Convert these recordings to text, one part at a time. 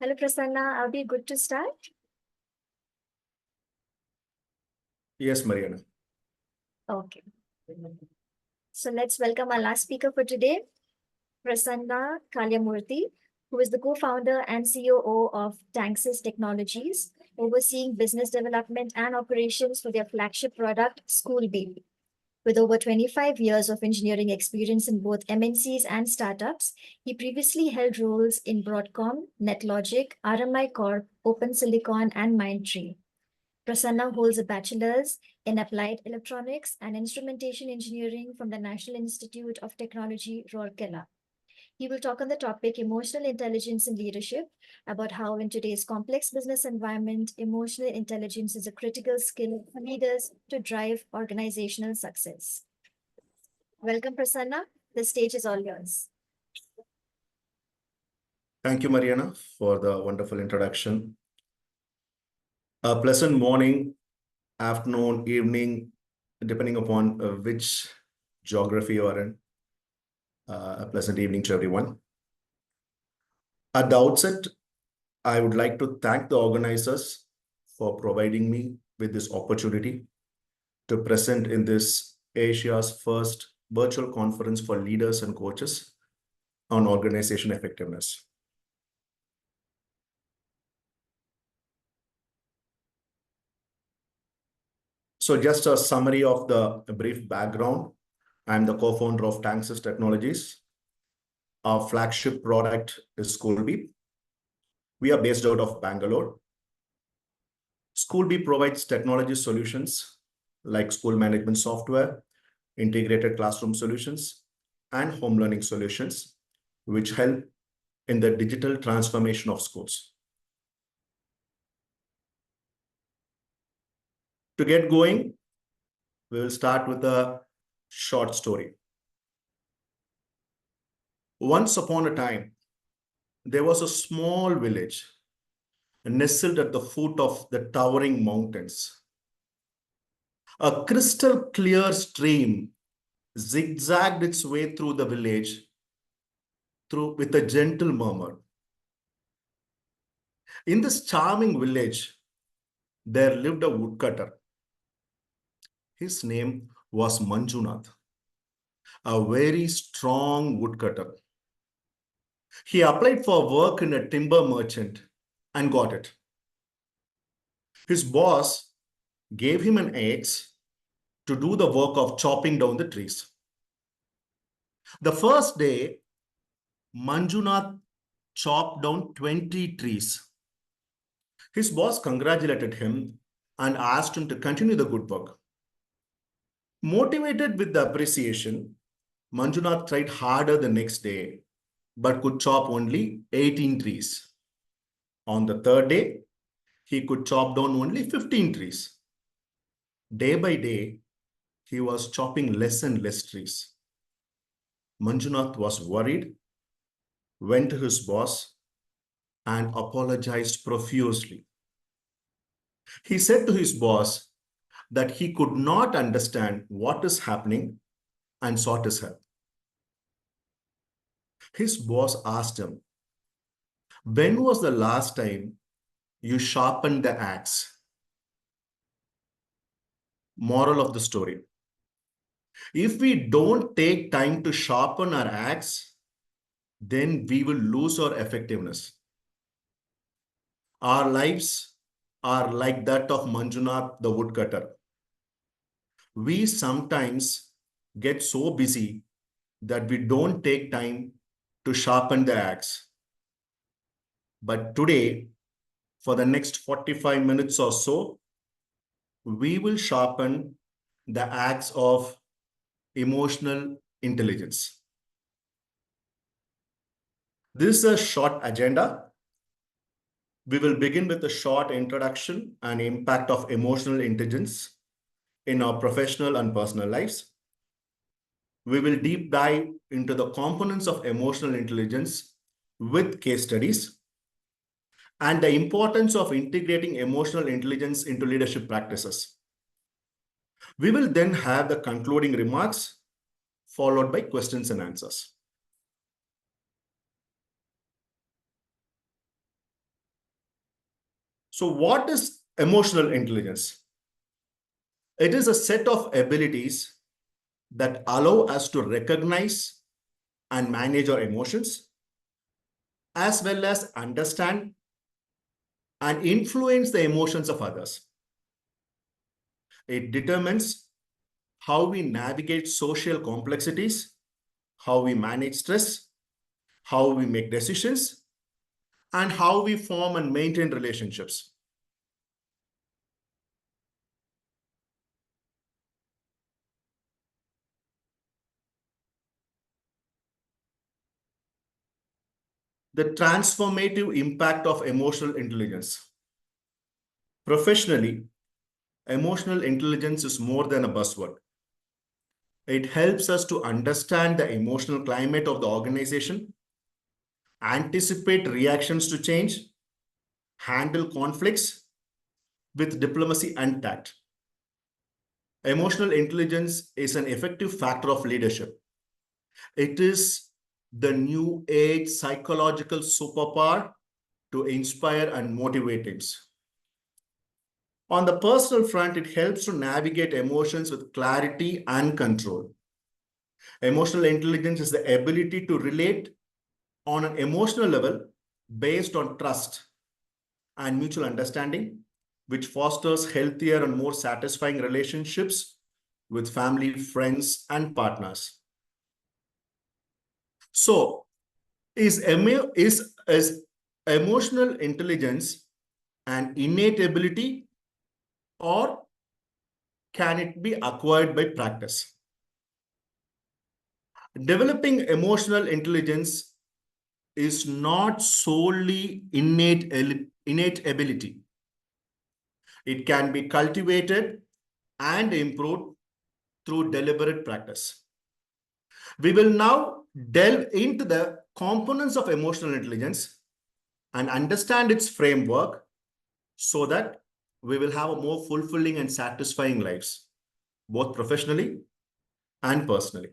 Hello, Prasanna. Are we good to start? Yes, Mariana. Okay. So let's welcome our last speaker for today, Prasanna Kalyamurthy, who is the co-founder and COO of Tanxus Technologies, overseeing business development and operations for their flagship product, SchoolBee. With over 25 years of engineering experience in both MNCs and startups, he previously held roles in Broadcom, NetLogic, RMI Corp, Open Silicon, and Mindtree. Prasanna holds a bachelor's in applied electronics and instrumentation engineering from the National Institute of Technology, Rourkela. He will talk on the topic emotional intelligence in leadership, about how in today's complex business environment, emotional intelligence is a critical skill for leaders to drive organizational success. Welcome, Prasanna. The stage is all yours. Thank you, Mariana, for the wonderful introduction. A pleasant morning, afternoon, evening, depending upon which geography you are in. A pleasant evening to everyone. At the outset, I would like to thank the organizers for providing me with this opportunity to present in this Asia's first virtual conference for leaders and coaches on organization effectiveness. So just a summary of the brief background. I'm the co-founder of Tanxus Technologies. Our flagship product is SchoolBee. We are based out of Bangalore. SchoolBee provides technology solutions like school management software, integrated classroom solutions, and home learning solutions, which help in the digital transformation of schools. To get going, we will start with a short story. Once upon a time, there was a small village nestled at the foot of the towering mountains. A crystal clear stream zigzagged its way through the village with a gentle murmur. In this charming village, there lived a woodcutter. His name was Manjunath, a very strong woodcutter. He applied for work in a timber merchant and got it. His boss gave him an axe to do the work of chopping down the trees. The first day, Manjunath chopped down 20 trees. His boss congratulated him and asked him to continue the good work. Motivated with the appreciation, Manjunath tried harder the next day, but could chop only 18 trees. On the third day, he could chop down only 15 trees. Day by day, he was chopping less and less trees. Manjunath was worried, went to his boss, and apologized profusely. He said to his boss that he could not understand what is happening and sought his help. His boss asked him, "When was the last time you sharpened the axe?" Moral of the story: if we don't take time to sharpen our axe, then we will lose our effectiveness. Our lives are like that of Manjunath the woodcutter. We sometimes get so busy that we don't take time to sharpen the axe. But today, for the next 45 minutes or so, we will sharpen the axe of emotional intelligence. This is a short agenda. We will begin with a short introduction and impact of emotional intelligence in our professional and personal lives. We will deep dive into the components of emotional intelligence with case studies and the importance of integrating emotional intelligence into leadership practices. We will then have the concluding remarks followed by questions and answers. So what is emotional intelligence? It is a set of abilities that allow us to recognize and manage our emotions, as well as understand and influence the emotions of others. It determines how we navigate social complexities, how we manage stress, how we make decisions, and how we form and maintain relationships. The transformative impact of emotional intelligence. Professionally, emotional intelligence is more than a buzzword. It helps us to understand the emotional climate of the organization, anticipate reactions to change, handle conflicts with diplomacy and tact. Emotional intelligence is an effective factor of leadership. It is the new age psychological superpower to inspire and motivate teams. On the personal front, it helps to navigate emotions with clarity and control. Emotional intelligence is the ability to relate on an emotional level based on trust and mutual understanding, which fosters healthier and more satisfying relationships with family, friends, and partners. So, is emotional intelligence an innate ability, or can it be acquired by practice? Developing emotional intelligence is not solely innate ability. It can be cultivated and improved through deliberate practice. We will now delve into the components of emotional intelligence and understand its framework so that we will have a more fulfilling and satisfying lives, both professionally and personally.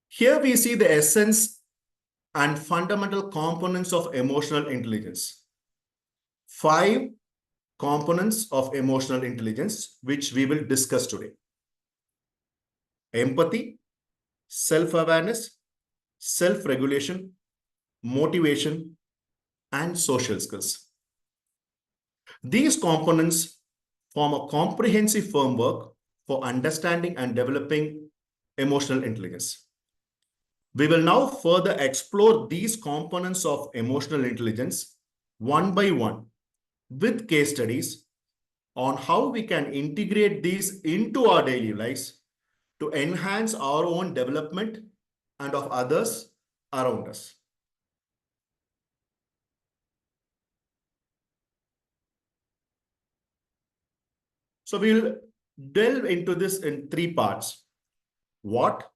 Here we see the essence and fundamental components of emotional intelligence. 5 components of emotional intelligence, which we will discuss today: empathy, self-awareness, self-regulation, motivation, and social skills. These components form a comprehensive framework for understanding and developing emotional intelligence. We will now further explore these components of emotional intelligence one by one with case studies on how we can integrate these into our daily lives to enhance our own development and of others around us. So we'll delve into this in 3 parts: what,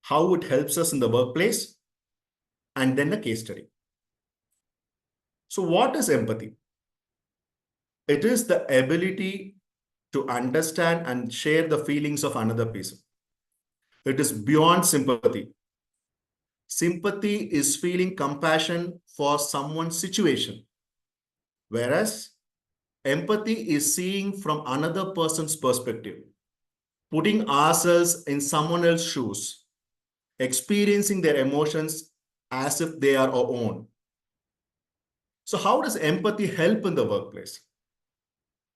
how it helps us in the workplace, and then a case study. So what is empathy? It is the ability to understand and share the feelings of another person. It is beyond sympathy. Sympathy is feeling compassion for someone's situation, whereas empathy is seeing from another person's perspective, putting ourselves in someone else's shoes, experiencing their emotions as if they are our own. So how does empathy help in the workplace?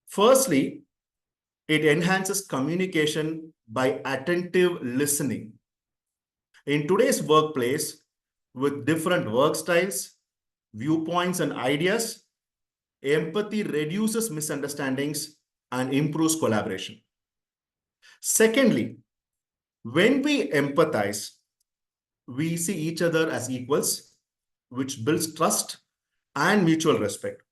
Firstly, it enhances communication by attentive listening. In today's workplace, with different work styles, viewpoints, and ideas, empathy reduces misunderstandings and improves collaboration. Secondly, when we empathize, we see each other as equals, which builds trust and mutual respect.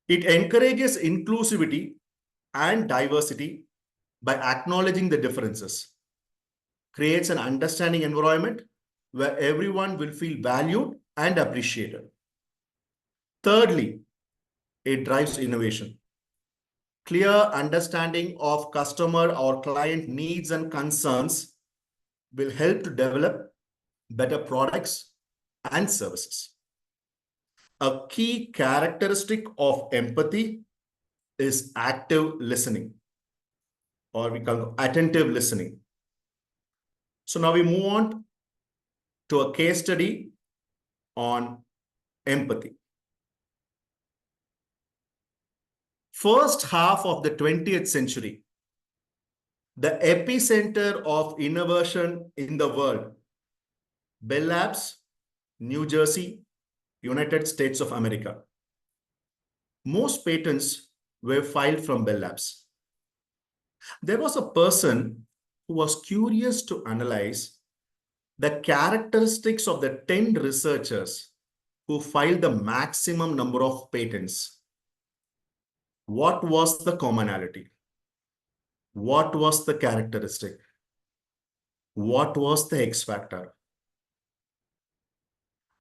It encourages inclusivity and diversity by acknowledging the differences, creates an understanding environment where everyone will feel valued and appreciated. Thirdly, it drives innovation. Clear understanding of customer or client needs and concerns will help to develop better products and services. A key characteristic of empathy is active listening, or we call attentive listening. So now we move on to a case study on empathy. First half of the 20th century, the epicenter of innovation in the world, Bell Labs, New Jersey, United States of America. Most patents were filed from Bell Labs. There was a person who was curious to analyze the characteristics of the 10 researchers who filed the maximum number of patents. What was the commonality? What was the characteristic? What was the X factor?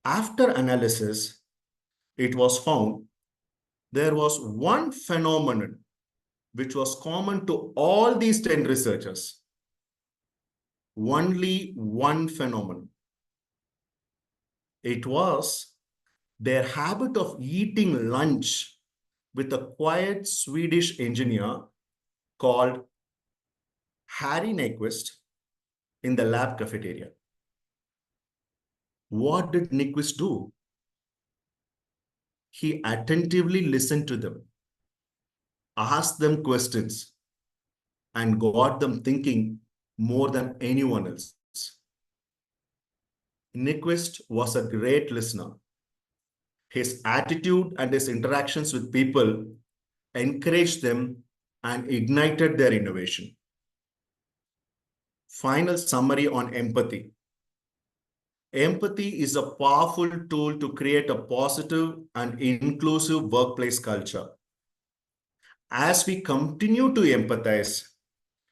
After analysis, it was found there was one phenomenon which was common to all these 10 researchers. Only one phenomenon. It was their habit of eating lunch with a quiet Swedish engineer called Harry Nyquist in the lab cafeteria. What did Nyquist do? He attentively listened to them, asked them questions, and got them thinking more than anyone else. Nyquist was a great listener. His attitude and his interactions with people encouraged them and ignited their innovation. Final summary on empathy. Empathy is a powerful tool to create a positive and inclusive workplace culture. As we continue to empathize,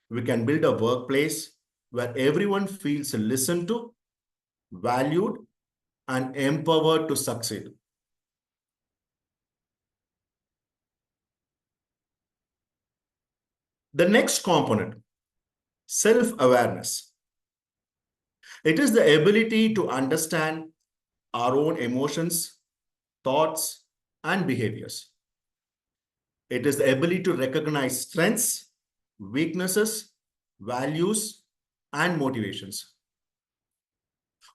we can build a workplace where everyone feels listened to, valued, and empowered to succeed. The next component, self-awareness. It is the ability to understand our own emotions, thoughts, and behaviors. It is the ability to recognize strengths, weaknesses, values, and motivations.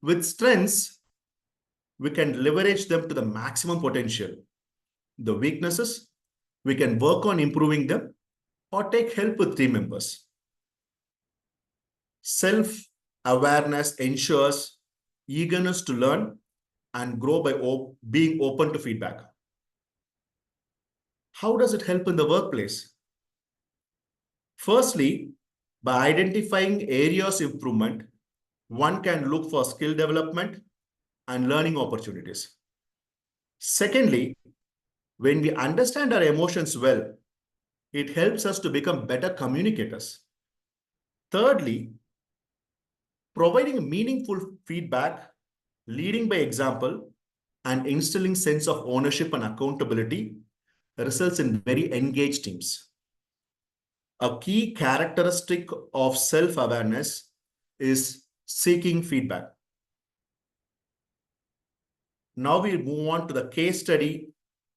With strengths, we can leverage them to the maximum potential. The weaknesses, we can work on improving them or take help with team members. Self-awareness ensures eagerness to learn and grow by being open to feedback. How does it help in the workplace? Firstly, by identifying areas of improvement, one can look for skill development and learning opportunities. Secondly, when we understand our emotions well, it helps us to become better communicators. Thirdly, providing meaningful feedback, leading by example, and instilling sense of ownership and accountability results in very engaged teams. A key characteristic of self-awareness is seeking feedback. Now we move on to the case study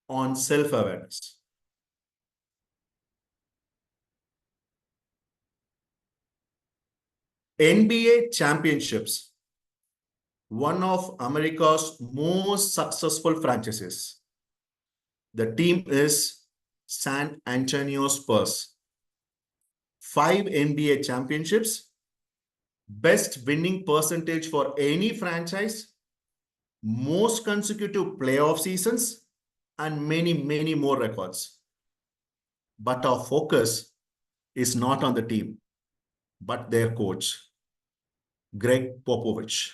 on self-awareness. NBA championships, one of America's most successful franchises. The team is San Antonio Spurs. 5 NBA championships, best winning percentage for any franchise, most consecutive playoff seasons, and many, many more records. But our focus is not on the team, but their coach, Greg Popovich.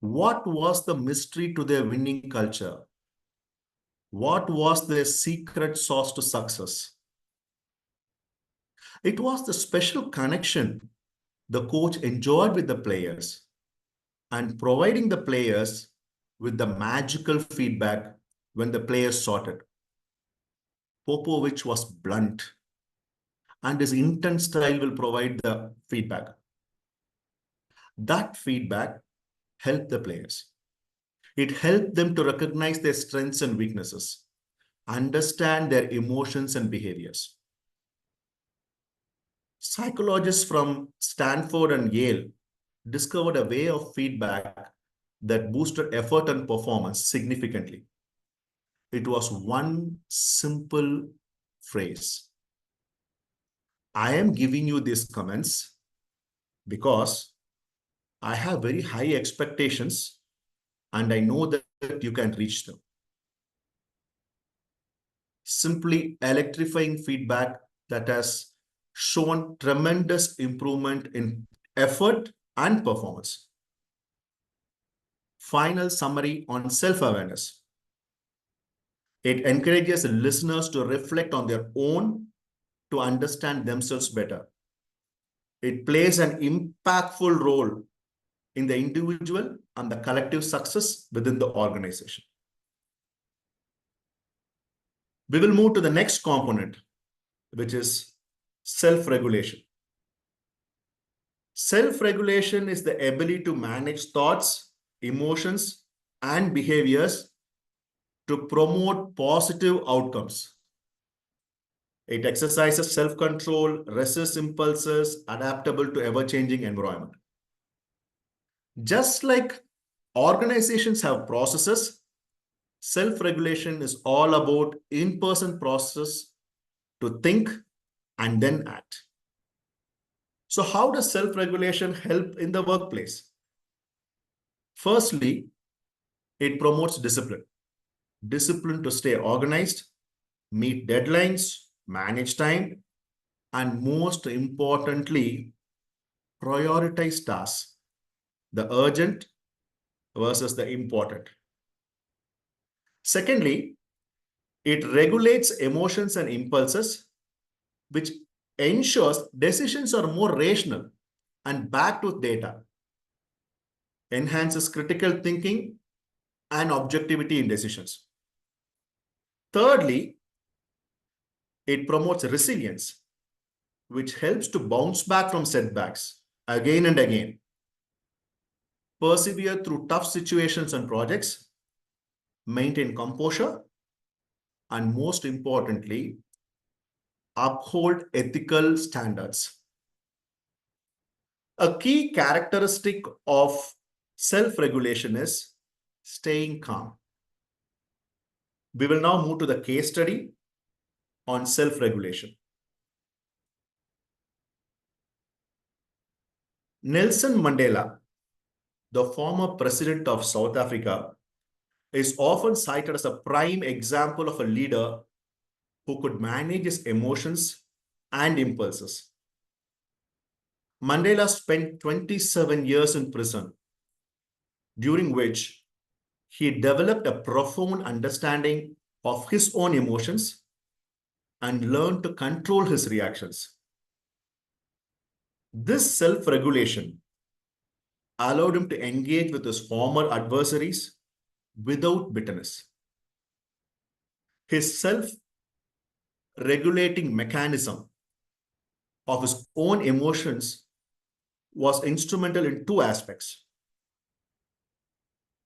What was the mystery to their winning culture? What was their secret sauce to success? It was the special connection the coach enjoyed with the players and providing the players with the magical feedback when the players sought it. Popovich was blunt, and his intense style will provide the feedback. That feedback helped the players. It helped them to recognize their strengths and weaknesses, understand their emotions and behaviors. Psychologists from Stanford and Yale discovered a way of feedback that boosted effort and performance significantly. It was one simple phrase. I am giving you these comments because I have very high expectations and I know that you can reach them. Simply electrifying feedback that has shown tremendous improvement in effort and performance. Final summary on self-awareness. It encourages listeners to reflect on their own to understand themselves better. It plays an impactful role in the individual and the collective success within the organization. We will move to the next component, which is self-regulation. Self-regulation is the ability to manage thoughts, emotions, and behaviors to promote positive outcomes. It exercises self-control, resists impulses, adaptable to ever-changing environment. Just like organizations have processes, self-regulation is all about in-person process to think and then act. So how does self-regulation help in the workplace? Firstly, it promotes discipline. Discipline to stay organized, meet deadlines, manage time, and most importantly, prioritize tasks, the urgent versus the important. Secondly, it regulates emotions and impulses, which ensures decisions are more rational and backed with data, enhances critical thinking and objectivity in decisions. Thirdly, it promotes resilience, which helps to bounce back from setbacks again and again, persevere through tough situations and projects, maintain composure, and most importantly, uphold ethical standards. A key characteristic of self-regulation is staying calm. We will now move to the case study on self-regulation. Nelson Mandela, the former president of South Africa, is often cited as a prime example of a leader who could manage his emotions and impulses. Mandela spent 27 years in prison, during which he developed a profound understanding of his own emotions and learned to control his reactions. This self-regulation allowed him to engage with his former adversaries without bitterness. His self-regulating mechanism of his own emotions was instrumental in two aspects.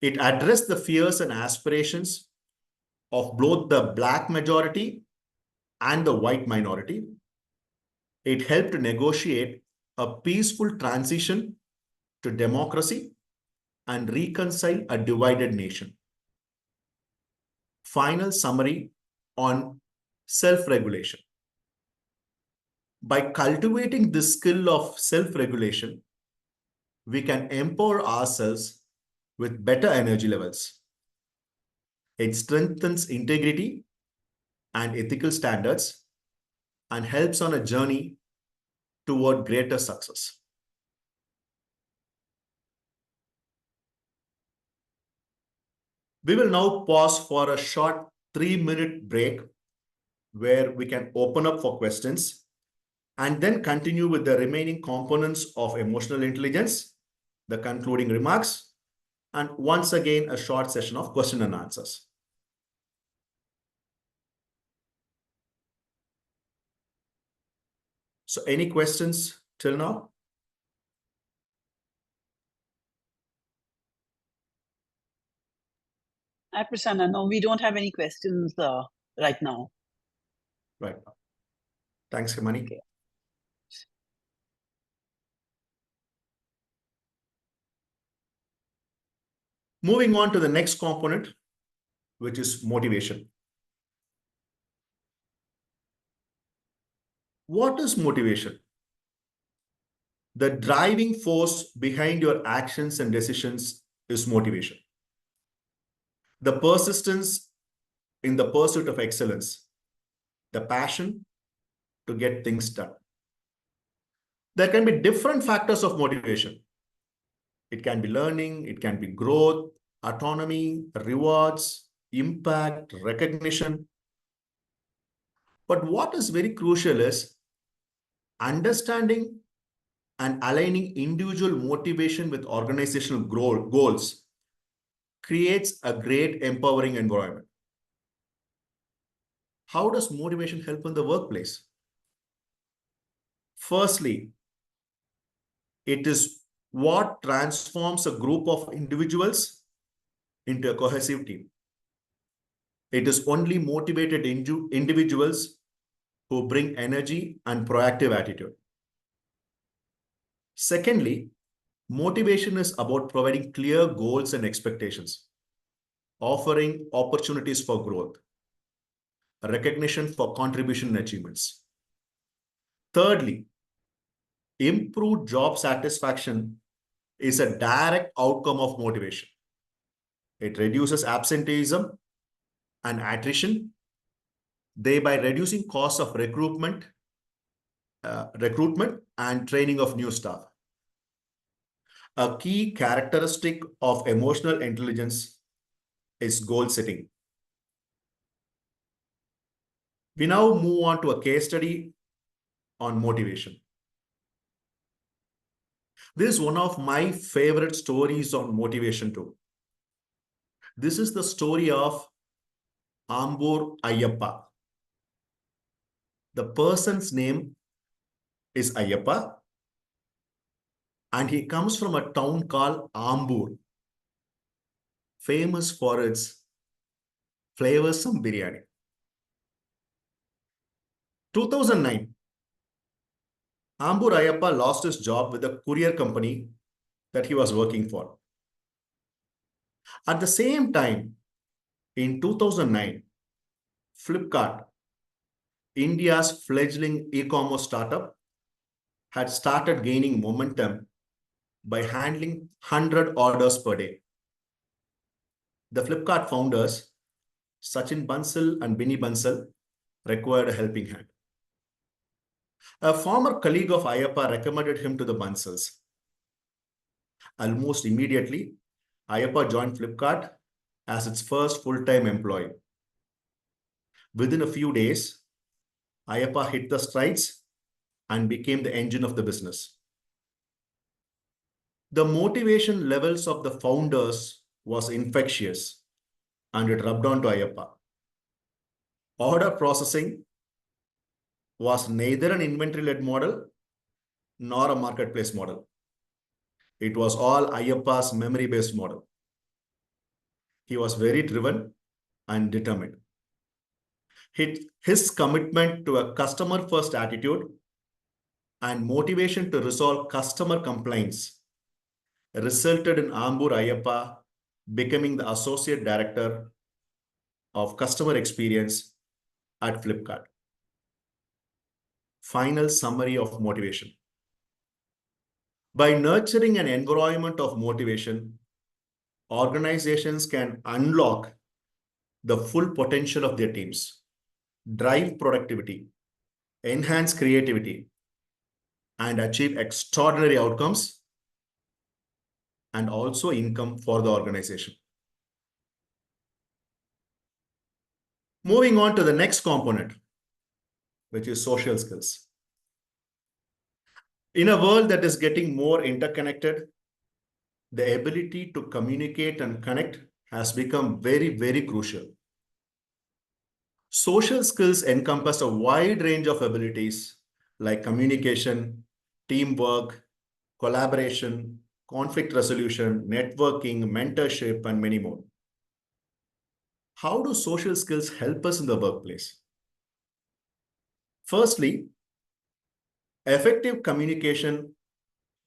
It addressed the fears and aspirations of both the Black majority and the white minority. It helped to negotiate a peaceful transition to democracy and reconcile a divided nation. Final summary on self-regulation. By cultivating this skill of self-regulation, we can empower ourselves with better energy levels. It strengthens integrity and ethical standards and helps on a journey toward greater success. We will now pause for a short 3-minute break where we can open up for questions and then continue with the remaining components of emotional intelligence, the concluding remarks, and once again, a short session of question and answers. So any questions till now? Hi, Prasanna. No, we don't have any questions right now. Right. Thanks, Himani. Okay. Moving on to the next component, which is motivation. What is motivation? The driving force behind your actions and decisions is motivation. The persistence in the pursuit of excellence, the passion to get things done. There can be different factors of motivation. It can be learning, it can be growth, autonomy, rewards, impact, recognition. But what is very crucial is understanding and aligning individual motivation with organizational goals creates a great empowering environment. How does motivation help in the workplace? Firstly, it is what transforms a group of individuals into a cohesive team. It is only motivated individuals who bring energy and proactive attitude. Secondly, motivation is about providing clear goals and expectations, offering opportunities for growth, recognition for contribution and achievements. Thirdly, improved job satisfaction is a direct outcome of motivation. It reduces absenteeism and attrition, thereby reducing costs of recruitment and training of new staff. A key characteristic of emotional intelligence is goal setting. We now move on to a case study on motivation. This is one of my favorite stories on motivation too. This is the story of Ambur Ayyappa. The person's name is Ayyappa, and he comes from a town called Ambur, famous for its flavorsome biryani. 2009, Ambur Ayyappa lost his job with the courier company that he was working for. At the same time, in 2009, Flipkart, India's fledgling e-commerce startup, had started gaining momentum by handling 100 orders per day. The Flipkart founders, Sachin Bansal and Binny Bansal, required a helping hand. A former colleague of Ayyappa recommended him to the Bansals. Almost immediately, Ayyappa joined Flipkart as its first full-time employee. Within a few days, Ayyappa hit the strides and became the engine of the business. The motivation levels of the founders was infectious, and it rubbed on to Ayyappa. Order processing was neither an inventory-led model nor a marketplace model. It was all Ayyappa's memory-based model. He was very driven and determined. His commitment to a customer-first attitude and motivation to resolve customer complaints resulted in Ambur Ayyappa becoming the Associate Director of Customer Experience at Flipkart. Final summary of motivation. By nurturing an environment of motivation, organizations can unlock the full potential of their teams, drive productivity, enhance creativity, and achieve extraordinary outcomes and also income for the organization. Moving on to the next component, which is social skills. In a world that is getting more interconnected, the ability to communicate and connect has become very, very crucial. Social skills encompass a wide range of abilities like communication, teamwork, collaboration, conflict resolution, networking, mentorship, and many more. how do social skills help us in the workplace? Firstly, effective communication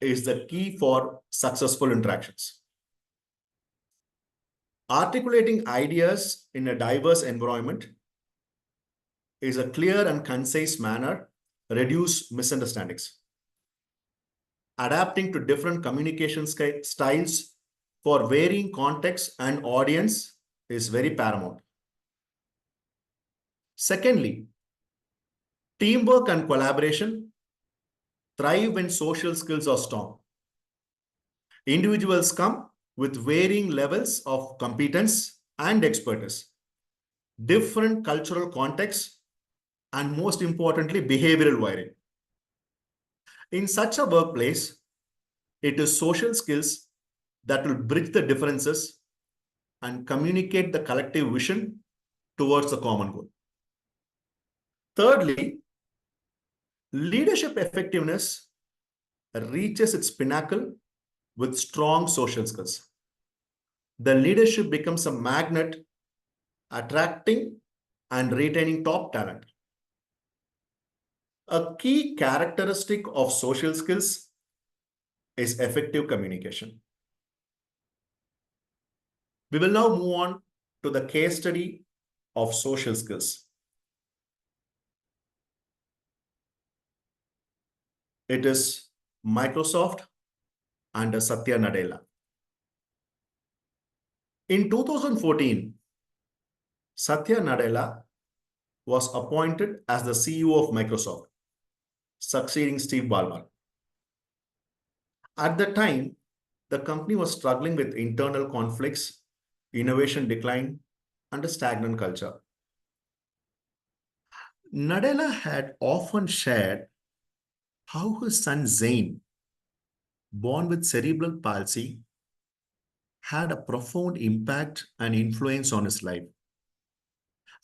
is the key for successful interactions. Articulating ideas in a diverse environment is a clear and concise manner, reduce misunderstandings. Adapting to different communication styles for varying contexts and audience is very paramount. Secondly, teamwork and collaboration thrive when social skills are strong. Individuals come with varying levels of competence and expertise, different cultural contexts, and most importantly, behavioral wiring. In such a workplace, it is social skills that will bridge the differences and communicate the collective vision towards the common goal. Thirdly, leadership effectiveness reaches its pinnacle with strong social skills. The leadership becomes a magnet, attracting and retaining top talent. A key characteristic of social skills is effective communication. We will now move on to the case study of social skills. It is Microsoft under Satya Nadella. In 2014, Satya Nadella was appointed as the CEO of Microsoft, succeeding Steve Ballmer. At the time, the company was struggling with internal conflicts, innovation decline, and a stagnant culture. Nadella had often shared how his son Zain, born with cerebral palsy, had a profound impact and influence on his life,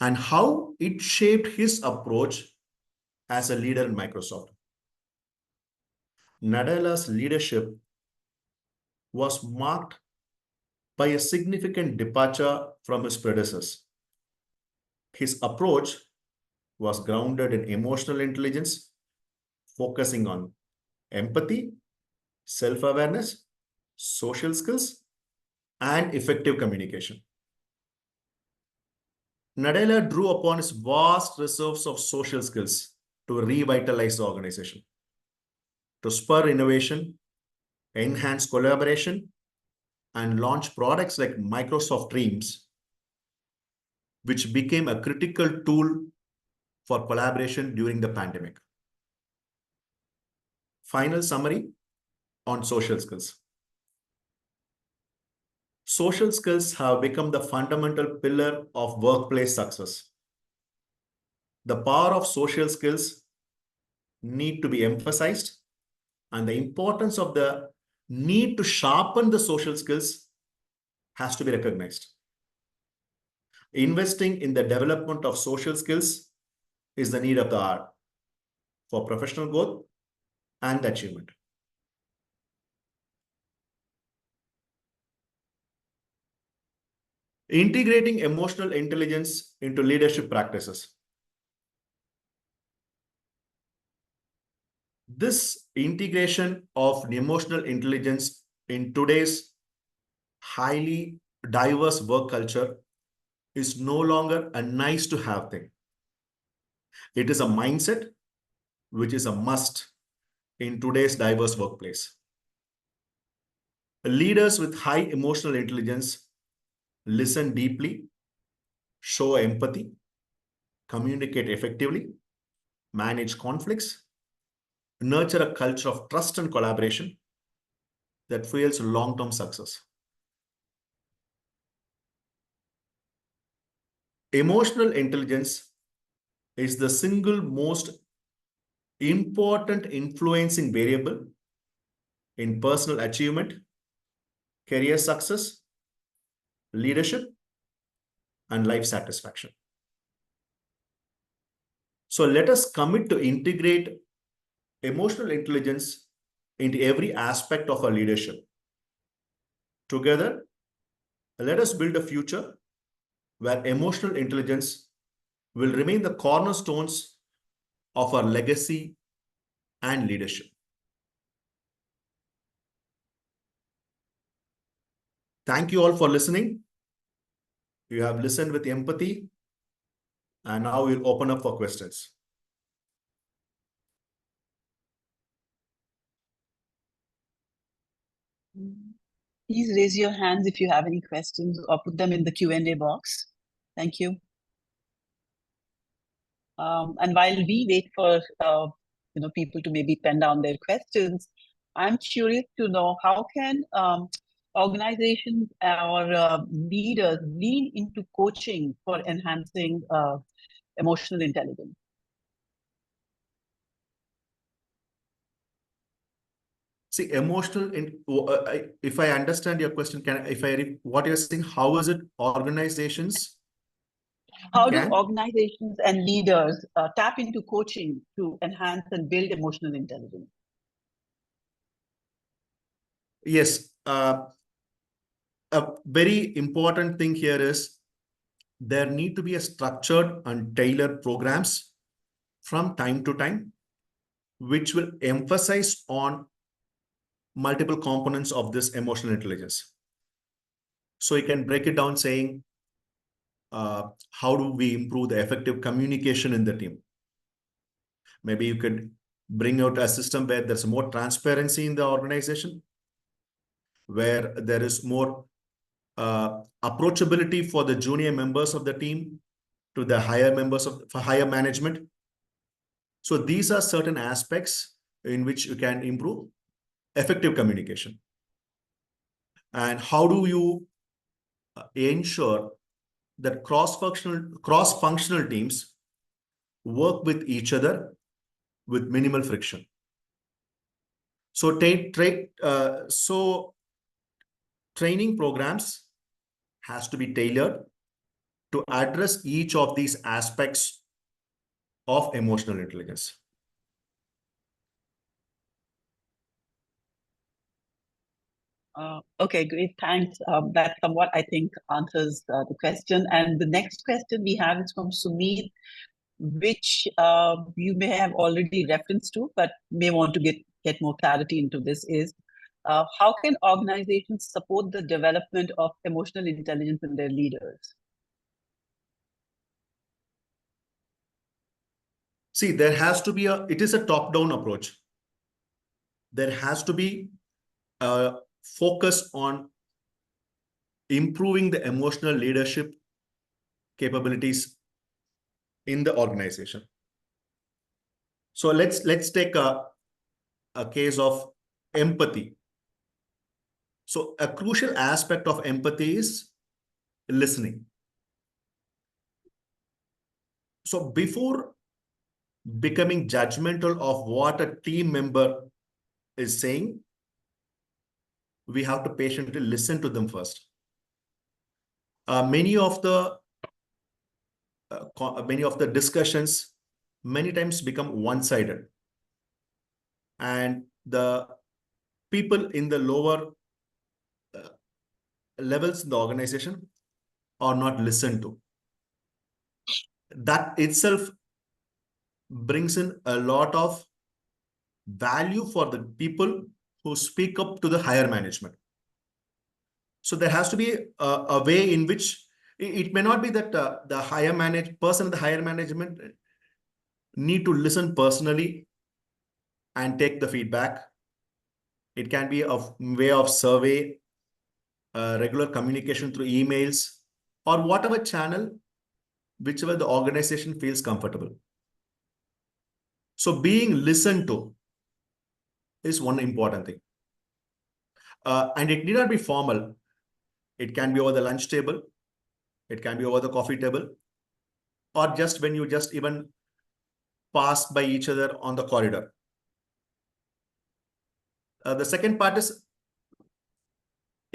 and how it shaped his approach as a leader in Microsoft. Nadella's leadership was marked by a significant departure from his predecessors. His approach was grounded in emotional intelligence, focusing on empathy, self-awareness, social skills, and effective communication. Nadella drew upon his vast reserves of social skills to revitalize the organization, to spur innovation, enhance collaboration, and launch products like Microsoft Teams, which became a critical tool for collaboration during the pandemic. Final summary on social skills. Social skills have become the fundamental pillar of workplace success. The power of social skills need to be emphasized, and the importance of the need to sharpen the social skills has to be recognized. Investing in the development of social skills is the need of the hour for professional growth and achievement. Integrating emotional intelligence into leadership practices. This integration of emotional intelligence in today's highly diverse work culture is no longer a nice to have thing. It is a mindset which is a must in today's diverse workplace. Leaders with high emotional intelligence listen deeply, show empathy, communicate effectively, manage conflicts, nurture a culture of trust and collaboration that fuels long-term success. Emotional intelligence is the single most important influencing variable in personal achievement, career success, leadership, and life satisfaction. So let us commit to integrate emotional intelligence into every aspect of our leadership. Together, let us build a future where emotional intelligence will remain the cornerstones of our legacy and leadership. Thank you all for listening. You have listened with empathy, and now we'll open up for questions. Please raise your hands if you have any questions or put them in the Q&A box. Thank you. And while we wait for people to maybe pen down their questions, I'm curious to know how can organizations or leaders lean into coaching for enhancing emotional intelligence? See, if I understand your question, what you're saying, how is it organizations? How do organizations and leaders tap into coaching to enhance and build emotional intelligence? Yes, a very important thing here is there need to be a structured and tailored programs from time to time, which will emphasize on multiple components of this emotional intelligence. So you can break it down saying, how do we improve the effective communication in the team? Maybe you could bring out a system where there's more transparency in the organization, where there is more approachability for the junior members of the team to the higher members for higher management. So these are certain aspects in which you can improve effective communication. And how do you ensure that cross-functional teams work with each other with minimal friction? So training programs has to be tailored to address each of these aspects of emotional intelligence. Okay, great. Thanks. That somewhat, I think, answers the question. And the next question we have is from Sumit, which you may have already referenced to, but may want to get more clarity into this is, how can organizations support the development of emotional intelligence in their leaders? See, there has to be it is a top-down approach. There has to be a focus on improving the emotional leadership capabilities in the organization. So let's take a case of empathy. So a crucial aspect of empathy is listening. So before becoming judgmental of what a team member is saying, we have to patiently listen to them first. Many of the discussions many times become one-sided, and the people in the lower levels in the organization are not listened to. That itself brings in a lot of value for the people who speak up to the higher management. So there has to be a way in which it may not be that the higher person in the higher management need to listen personally and take the feedback. It can be a way of survey, regular communication through emails, or whatever channel, whichever the organization feels comfortable. So being listened to is one important thing. And it need not be formal. It can be over the lunch table. It can be over the coffee table, or just when you just even pass by each other on the corridor. The second part is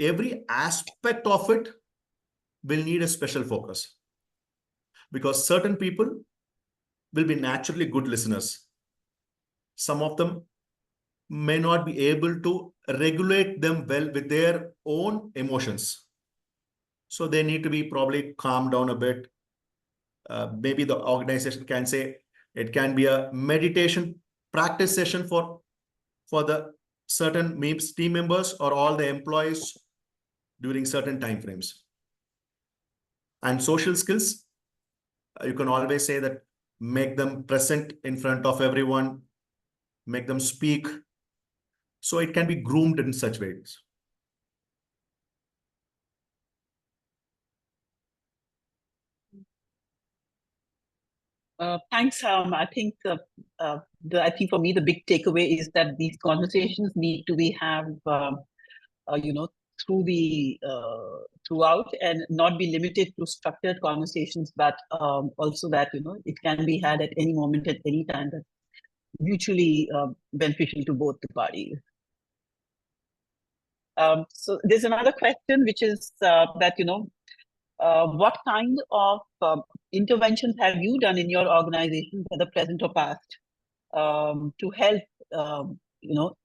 every aspect of it will need a special focus, because certain people will be naturally good listeners. Some of them may not be able to regulate them well with their own emotions. So they need to be probably calmed down a bit. Maybe the organization can say it can be a meditation practice session for the certain team members or all the employees during certain time frames. And social skills, you can always say that make them present in front of everyone, make them speak. So it can be groomed in such ways. Thanks, I think I think for me the big takeaway is that these conversations need to be you know, throughout, and not be limited to structured conversations, but also that, you know, it can be had at any moment, at any time, that's mutually beneficial to both the parties. So there's another question, which is that, you know, what kind of interventions have you done in your organization, whether present or past, to help, you know,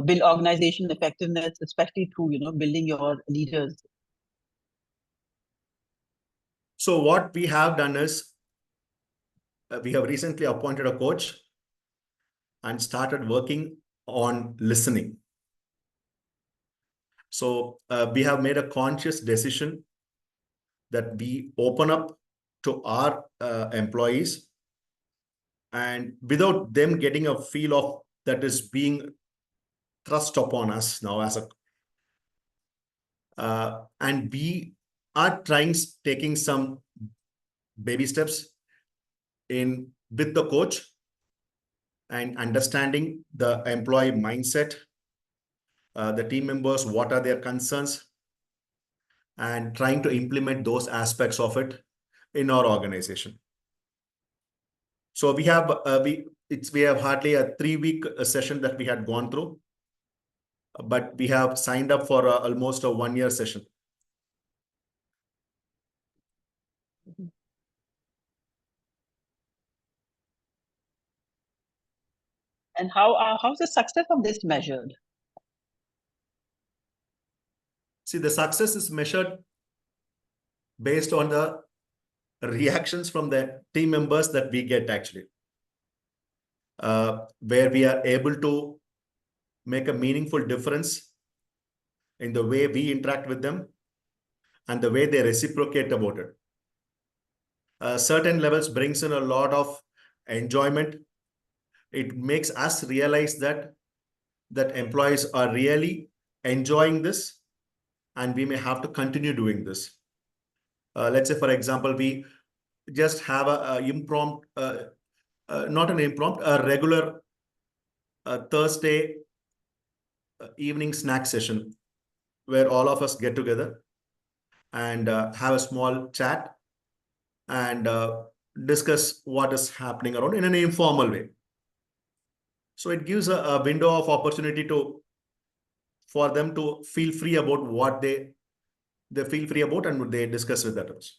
build organization effectiveness, especially through, you know, building your leaders? So what we have done is we have recently appointed a coach and started working on listening. So we have made a conscious decision that we open up to our employees, and without them getting a feel of that is being thrust upon us now as a and we are taking some baby steps in with the coach and understanding the employee mindset, the team members, what are their concerns, and trying to implement those aspects of it in our organization. So we have we have hardly a 3-week session that we had gone through, but we have signed up for almost a 1-year session. And how's the success of this measured? See, the success is measured based on the reactions from the team members that we get, actually, where we are able to make a meaningful difference in the way we interact with them and the way they reciprocate about it. Certain levels brings in a lot of enjoyment. It makes us realize that employees are really enjoying this, and we may have to continue doing this. Let's say, for example, we just have a impromptu, not an impromptu, a regular Thursday evening snack session where all of us get together and have a small chat and discuss what is happening around in an informal way. So it gives a window of opportunity for them to feel free about what they feel free about and what they discuss with others.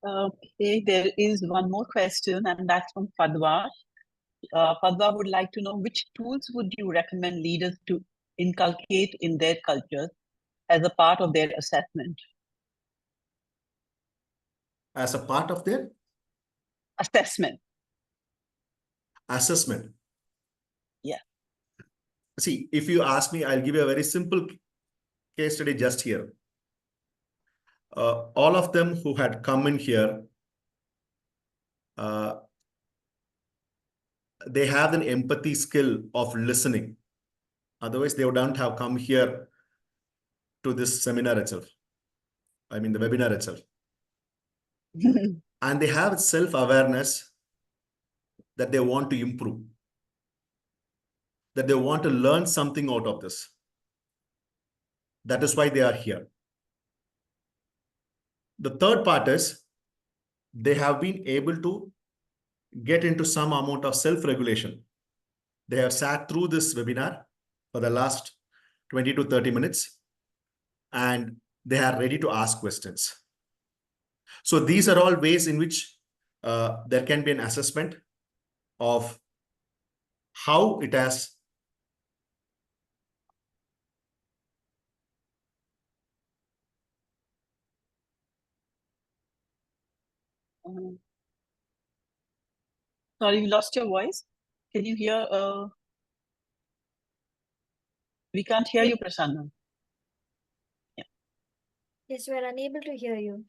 Okay, there is one more question, and that's from Fadwa. Fadwa would like to know, which tools would you recommend leaders to inculcate in their cultures as a part of their assessment? As a part of their Assessment. Assessment. Yeah. See, if you ask me, I'll give you a very simple case study just here. All of them who had come in here, they have an empathy skill of listening. Otherwise, they wouldn't have come here to this seminar itself. I mean, the webinar itself. And they have self-awareness that they want to improve, that they want to learn something out of this. That is why they are here. The third part is they have been able to get into some amount of self-regulation. They have sat through this webinar for the last 20 to 30 minutes, and they are ready to ask questions. So these are all ways in which there can be an assessment of how it has Sorry, you lost your voice. Can you hear? We can't hear you, Prasanna. Yes, we are unable to hear you.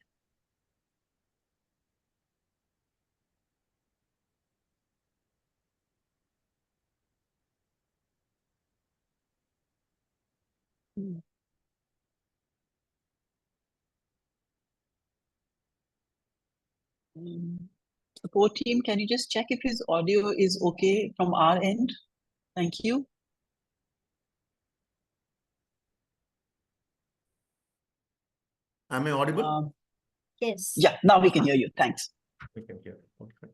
Support team, can you just check if his audio is okay from our end? Thank you. Am I audible? Yes. Yeah, now we can hear you. Thanks. We can hear. Okay.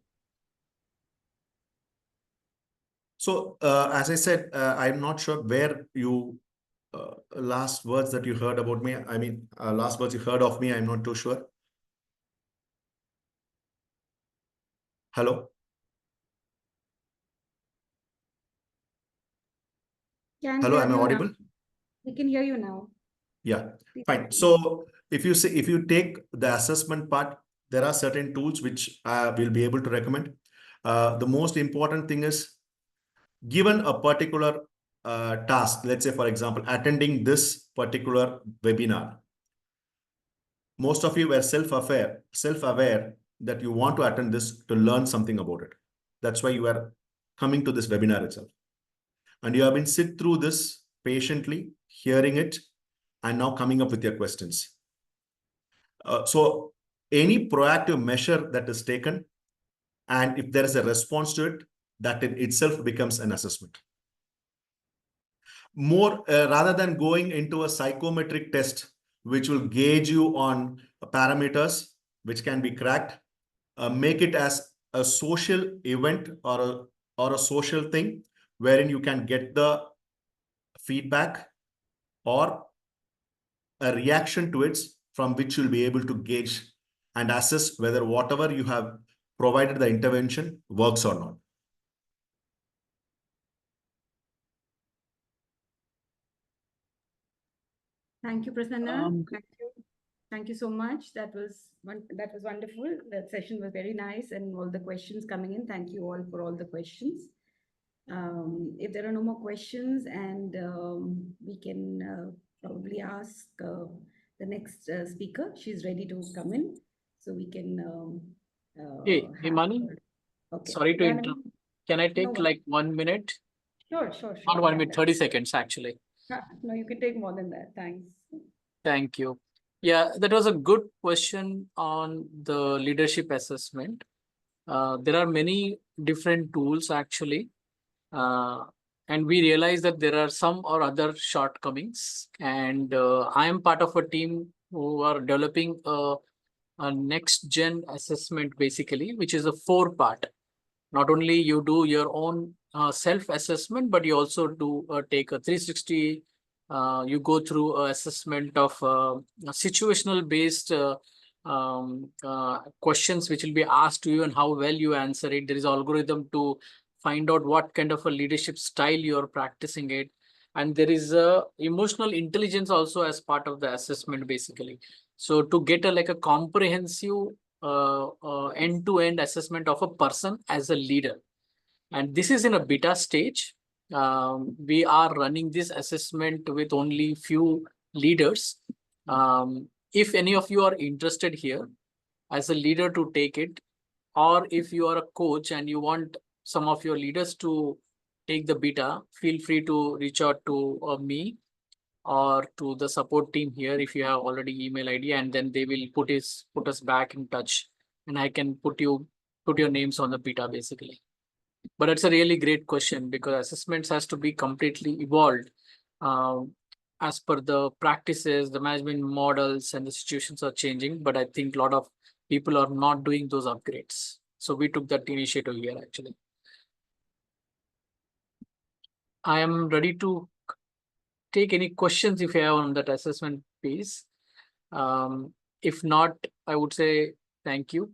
So, as I said, I'm not sure where you last words that you heard about me. I mean, last words you heard of me. I'm not too sure. Hello. Hello. Am I audible? We can hear you now. Yeah. Please Fine. continue. So, if you take the assessment part, there are certain tools which I will be able to recommend. The most important thing is, given a particular task, let's say, for example, attending this particular webinar, most of you were self-aware that you want to attend this to learn something about it. That's why you are coming to this webinar itself. And you have been sit through this patiently, hearing it, and now coming up with your questions. So any proactive measure that is taken, and if there is a response to it, that in itself becomes an assessment. More rather than going into a psychometric test, which will gauge you on parameters which can be cracked, make it as a social event or a social thing wherein you can get the feedback or a reaction to it from which you'll be able to gauge and assess whether whatever you have provided the intervention works or not. Thank you, Prasanna. Um, Thank you. Thank you so much. That was wonderful. That session was very nice, and all the questions coming in. Thank you all for all the questions. If there are no more questions, and we can probably ask the next speaker. She's ready to come in, so we can. Hey, have Himani, her. Okay. sorry to Yeah, interrupt. Can I take No like 1 minute? Sure, sure. Not 1 Yeah, minute, 30 seconds actually. No, you can take more than that. Thanks. Thank you. Yeah, that was a good question on the leadership assessment. There are many different tools actually. And we realize that there are some or other shortcomings. And I am part of a team who are developing a next gen assessment basically, which is a 4-part. Not only you do your own self-assessment, but you also do take a 360. You go through a assessment of situational based questions which will be asked to you and how well you answer it. There is algorithm to find out what kind of a leadership style you are practicing it. And there is a emotional intelligence also as part of the assessment basically. So to get a like a comprehensive end-to-end assessment of a person as a leader. And this is in a beta stage. We are running this assessment with only few leaders. If any of you are interested here as a leader to take it, or if you are a coach and you want some of your leaders to take the beta, feel free to reach out to me or to the support team here if you have already email ID, and then they will put us back in touch, and I can put your names on the beta basically. But it's a really great question because assessments has to be completely evolved as per the practices, the management models, and the situations are changing. But I think a lot of people are not doing those upgrades. So we took that initiative here actually. I am ready to take any questions if you have on that assessment piece. If not, I would say thank you.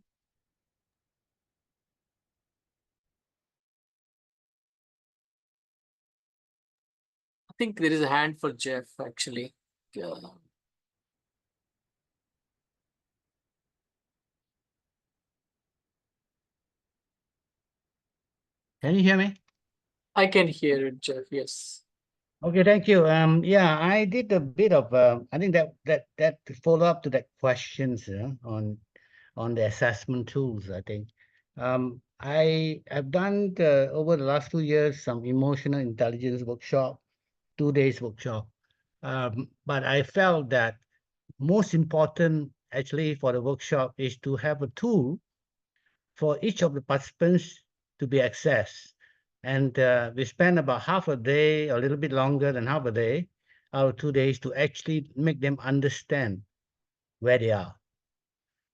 I think there is a hand for Jeff actually. Can you hear me? I can hear it, Jeff. Yes. Okay, thank you. Yeah, I did a bit of I think that follow up to that questions on the assessment tools. I think I have done over the last 2 years some emotional intelligence workshop, 2 days workshop. But I felt that most important actually for the workshop is to have a tool for each of the participants to be accessed. And we spent about half a day, a little bit longer than half a day, out of 2 days, to actually make them understand where they are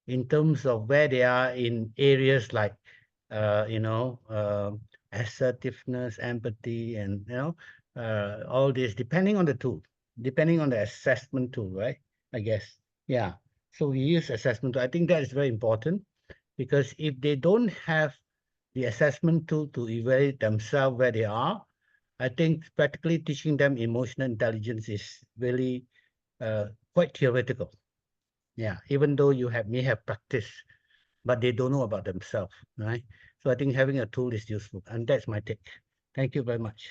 in terms of where they are in areas like, assertiveness, empathy, and, all this, depending on the tool, depending on the assessment tool, right? I guess. Yeah. So we use assessment tool. I think that is very important because if they don't have the assessment tool to evaluate themselves where they are, I think practically teaching them emotional intelligence is really quite theoretical. Yeah, even though you may have practice, but they don't know about themselves, right? So I think having a tool is useful, and that's my take. Thank you very much.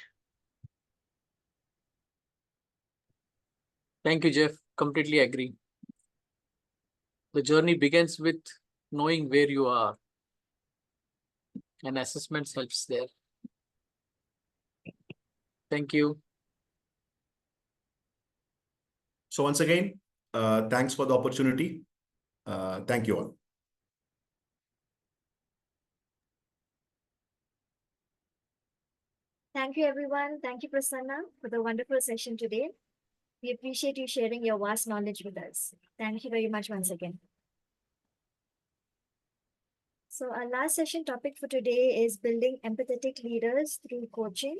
Thank you, Jeff. Completely agree. The journey begins with knowing where you are, and assessments helps there. Thank you. So once again, thanks for the opportunity. Thank you all. Thank you, everyone. Thank you, Prasanna, for the wonderful session today. We appreciate you sharing your vast knowledge with us. Thank you very much once again. So our last session topic for today is building empathetic leaders through coaching.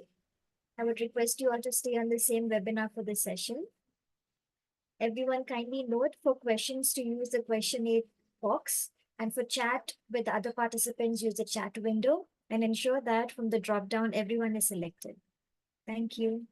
I would request you all to stay on the same webinar for this session. Everyone kindly note for questions to use the questionnaire box, and for chat with other participants, use the chat window, and ensure that from the drop down, everyone is selected. Thank you.